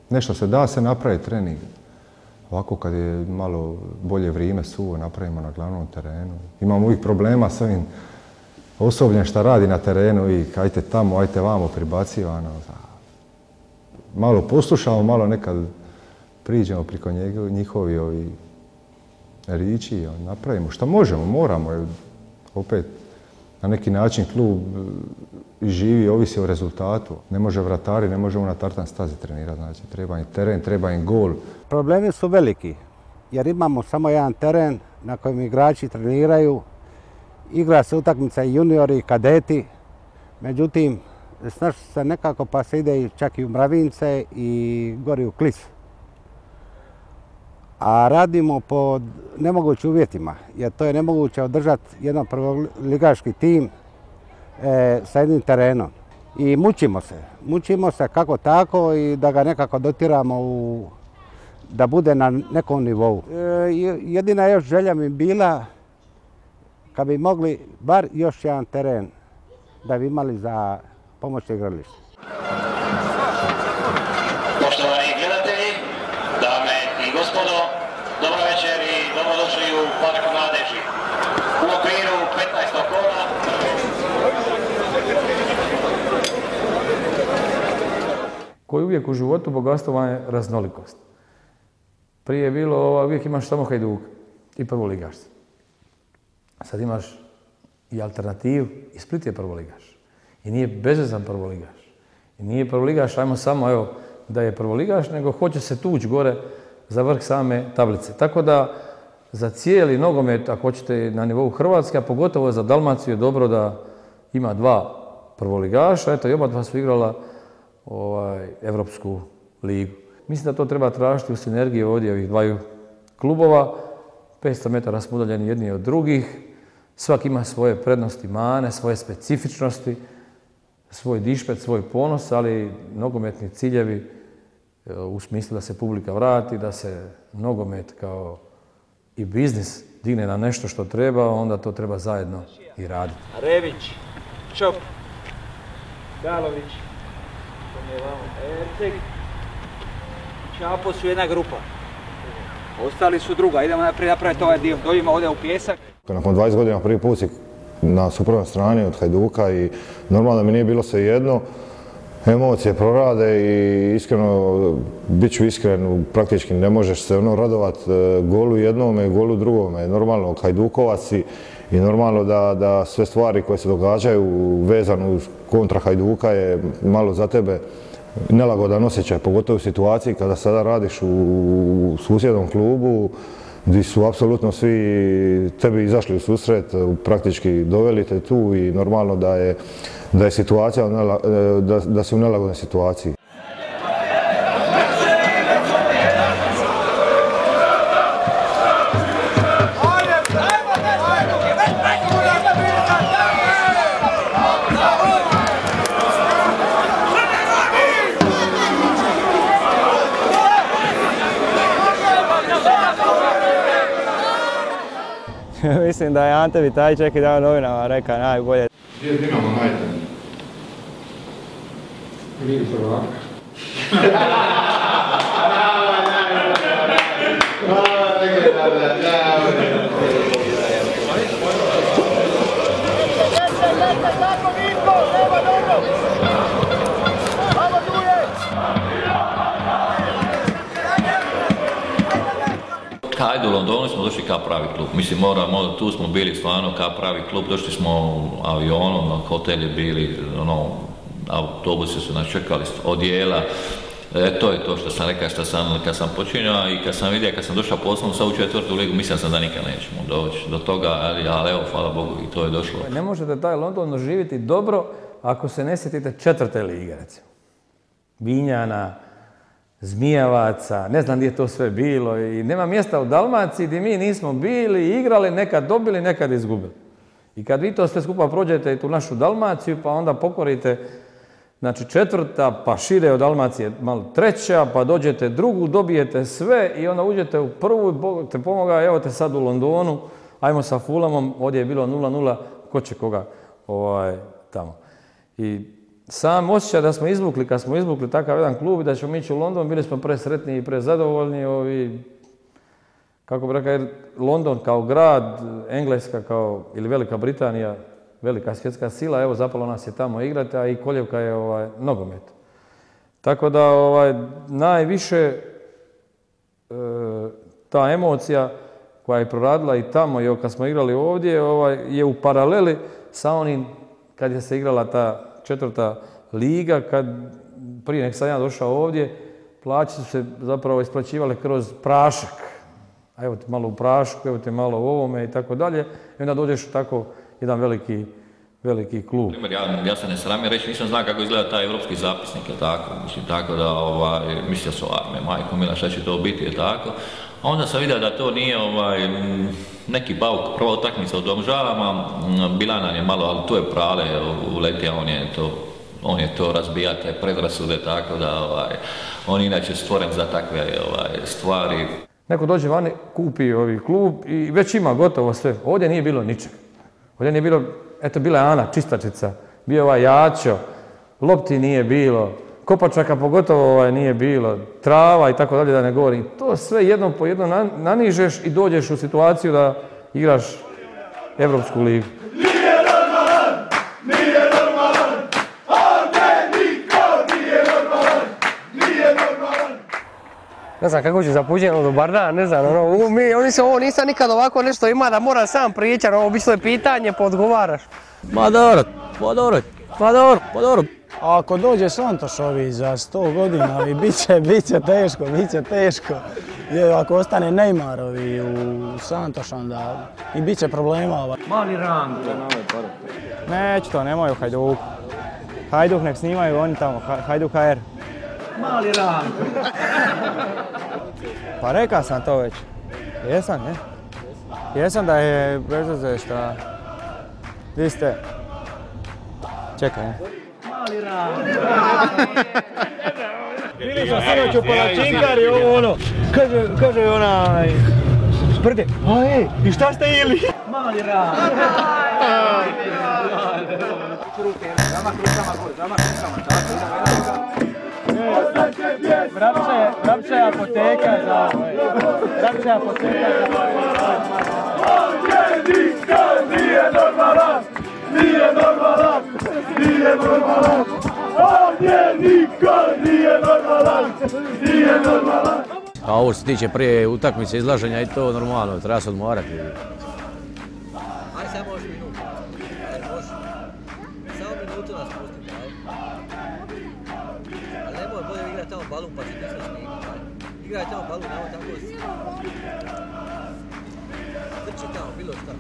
Nešto se da se napravi trening. Ovako kad je malo bolje vrijeme suvo, napravimo na glavnom terenu. Imamo uvijek problema s ovim osobljem šta radi na terenu i ajte tamo, ajte vamo pribacivano. Malo poslušamo, malo nekad priđemo priko njihovi riči i napravimo što možemo, moramo. Jer opet na neki način klub živi, ovisi o rezultatu. Ne može vratari, ne možemo na tartan stazi trenirati. Znači, treba im teren, treba im gol. Problemi su veliki jer imamo samo jedan teren na kojem igrači treniraju. Igra se utakmica i juniori i kadeti. Međutim, snaši se nekako pa se ide čak i u Mravince i gori u Klis. A radimo pod nemogućim uvjetima, jer to je nemoguće održati jedan prvoligaški tim sa jednim terenom. I mučimo se kako tako i da ga nekako dotiramo da bude na nekom nivou. Jedina još želja mi bila kad bi mogli bar još jedan teren da bi imali za pomoćno igralište. Poštovani gledatelji, dame i gospodo, dobro večer i dobrodošli u Park mladeži. U okviru 15. kola. Koji uvijek u životu bogatstvo vam je raznolikost. Prije je bilo, uvijek imaš samo Hajduk i prvoligaš. Sad imaš i alternativu i Split je prvoligaš. I nije bezvezan prvoligaš. I nije prvoligaš, ajmo samo evo da je prvoligaš, nego hoće se tući gore za vrh same tablice. Tako da za cijeli nogomet, ako hoćete na nivou Hrvatske, a pogotovo za Dalmaciju je dobro da ima dva prvoligaša. Eto, i oba dva su igrala Evropsku ligu. Mislim da to treba tražiti u sinergiji ovdje ovih dvaju klubova. 500 metara smo udaljeni jedni od drugih. Svak ima svoje prednosti, mane, svoje specifičnosti, svoj dišpet, svoj ponos, ali nogometni ciljevi u smislu da se publika vrati, da se nogomet kao i biznis digne na nešto što treba, onda to treba zajedno i raditi. Rević, Čop, Galović, Erceg, Čapo su jedna grupa. Ostali su druga. Idemo naprijed napraviti ovaj dio. Dođemo ovdje u Pjesak. Nakon 20 godina prvi put si na suprotnoj strani od Hajduka i normalno da mi nije bilo svejedno. Emocije prorade i iskreno, bit ću iskren, praktički ne možeš se radovati golu jednome i golu drugome. Normalno, Hajdukovac si i normalno da sve stvari koje se događaju vezano uz kontra Hajduka je malo za tebe nelagodan osjećaj, pogotovo u situaciji kada sada radiš u susjednom klubu gdje su apsolutno svi tebi izašli u susret, praktički doveli te tu i normalno da je situacija, da si u nelagodnoj situaciji. Mislim da je Ante Vitajček i dao novinama reka najbolje. Gdje je Dinamo najbolje? Ligi prvaka. Hajde, u Londonu smo došli kao pravi klub. Mislim, tu smo bili stvarno kao pravi klub. Došli smo avionom, hotelje bili, autobusi su nas čekali, odjela. To je to što sam rekao, kad sam počinjao i kad sam vidio, kad sam došao poslom sa u 4. ligu, mislim sam da nikad nećemo doći do toga, ali evo, hvala Bogu, i to je došlo. Ne možete taj London doživjeti dobro ako se ne sjetite 4. lige, recimo. Vinjana, Zmijavaca, ne znam gdje je to sve bilo i nema mjesta u Dalmaciji gdje mi nismo bili, igrali, nekad dobili, nekad izgubili. I kad vi to sve skupa prođete i tu našu Dalmaciju, pa onda pokorite, znači 4. pa šire od Dalmacije malo 3. pa dođete 2. dobijete sve i onda uđete u 1. Bog te pomoga, evo te sad u Londonu, ajmo sa Fulhamom, ovdje je bilo 0-0, ko će koga tamo. I sam osjećaj da smo izvukli, kad smo izvukli takav jedan klub i da ćemo ići u London, bili smo presretni i prezadovoljni. Kako bi rekao, jer London kao grad, Engleska ili Velika Britanija, velika svjetska sila, evo zapalo nas je tamo igrati, a i koljevka je nogomet. Tako da najviše ta emocija koja je proradila i tamo i kad smo igrali ovdje je u paraleli sa onim kad je se igrala ta 4. liga, kad prije nek sam ja došao ovdje, plaće su se zapravo isplaćivale kroz prašak. A evo ti malo u prašku, evo ti malo u ovome i tako dalje. I onda dođeš u tako jedan veliki klub. Ja se ne sramim reći, nisam znao kako izgleda taj evropski zapisnik, je tako? Mislim, tako da, mislio sam, majko mila, šta će to biti, je tako? A onda sam vidio da to nije neki bauk, prva utakmica u Domžalama, bila nam je malo, ali tu je Prale uletio, on je to razbijate predrasude, tako da on je inače stvoren za takve stvari. Neko dođe vani, kupi klub i već ima gotovo sve. Ovdje nije bilo ničeg. Ovdje nije bilo, eto bila je Ana čistačica, bio je Jačo, lopti nije bilo, kopačaka pogotovo nije bilo, trava i tako dalje da ne govorim. To sve jednom po jednom nanižeš i dođeš u situaciju da igraš Evropsku ligu. Ne znam kako ću zapuđeno, dobar dan, ne znam, nisam nikad ovako nešto ima da mora sam pričati, obično je pitanje pa odgovaraš. Ma dobro. Ako dođe Santošovi za 100 godina, bit će teško. Ako ostane Neymarovi u Santoš, onda i bit će problema. Mali Ranko. Neću to, nemoj u Hajduku. Hajduk nek snimaju oni tamo, Hajduk HR. Mali Ranko. Pa rekao sam to već. Jesam, ne? Jesam da je bez veze šta... Vi ste... Čekaj, ne? Mali Ranko. Bili smo sinoć u Palačinkari, kaže onaj... Sprde, i šta ste ili? Mali Ranko. Vrapče apoteka za Ovdje nikad nije normalan. A ovo se tiče prije utakmice izlaženja i to normalno, treba se odmorati. Ajde sad možeš minutu. Samo minutu nas pustiti, ali nemoj bolje igrati tamo balun pa će ti se snimiti. Igraj tamo balun, nemoj tako si. Trči tamo, bilo šta.